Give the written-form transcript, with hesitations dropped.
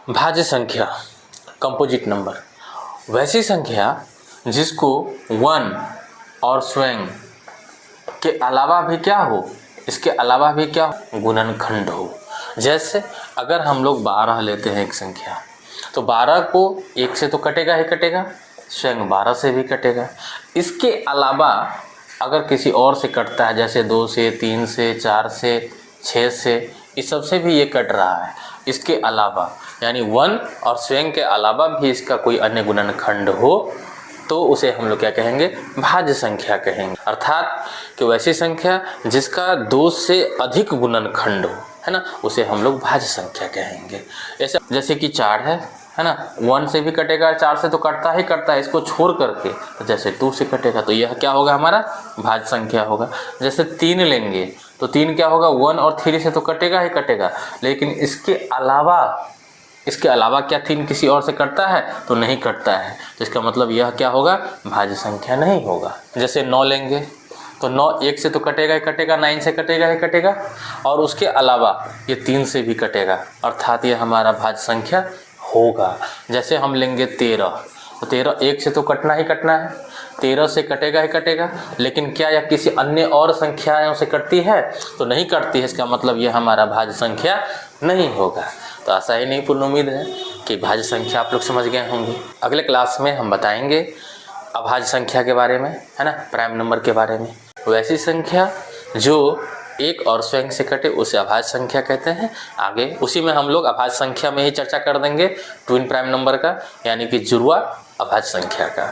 भाज्य संख्या, composite number, वैसी संख्या जिसको 1 और स्वयं के अलावा भी क्या हो, इसके अलावा भी क्या गुणनखंड हो। जैसे अगर हम लोग 12 लेते हैं एक संख्या, तो 12 को 1 से तो कटेगा ही कटेगा, स्वयं 12 से भी कटेगा। इसके अलावा अगर किसी और से कटता है, जैसे 2 से, 3 से, 4 से, 6 से, इस सब से भी ये कट रहा है, इसके अलावा यानी 1 और स्वयं के अलावा भी इसका कोई अन्य गुणनखंड हो, तो उसे हम लोग क्या कहेंगे, भाज्य संख्या कहेंगे। अर्थात कि वैसी संख्या जिसका 2 से अधिक गुणनखंड हो, है ना, उसे हम लोग भाज्य संख्या कहेंगे। जैसे कि 4 है ना, 1 से भी कटेगा, 4 से तो कटता ही कटता है, इसको छोड़ करके तो जैसे 2 से कटेगा, तो यह क्या होगा, हमारा भाज्य संख्या होगा। जैसे 3 लेंगे तो 3 क्या होगा, 1 और 3 से तो कटेगा ही कटेगा, लेकिन इसके अलावा क्या 3 किसी और से कटता है, तो नहीं कटता है, तो इसका मतलब यह क्या होगा, भाज्य संख्या नहीं होगा। जैसे 9 लेंगे तो 9 1 से तो कटेगा ही कटेगा, 9 से कटेगा ही कटेगा, और उसके अलावा ये 3 से भी कटेगा, अर्थात ये हमारा भाज्य संख्या होगा। जैसे हम लेंगे 13, तो 13 1 से तो कटना ही कटना है, 13 से कटेगा ही कटेगा, लेकिन क्या यह किसी अन्य और संख्याओं से कटती है, तो नहीं कटती है, इसका मतलब यह हमारा भाज्य संख्या नहीं होगा। तो आशा ही नहीं पूर्ण उम्मीद है कि भाज्य संख्या आप लोग समझ गए होंगे। अगले क्लास में हम बताएंगे अभाज्य संख्या के बारे में, है ना, प्राइम नंबर के बारे में। वैसी संख्या जो 1 और स्वयं से कटे उसे अभाज्य संख्या कहते हैं। आगे उसी में हम लोग अभाज्य संख्या में ही चर्चा कर देंगे ट्विन प्राइम नंबर का, यानी कि जुड़वा अभाज्य संख्या का।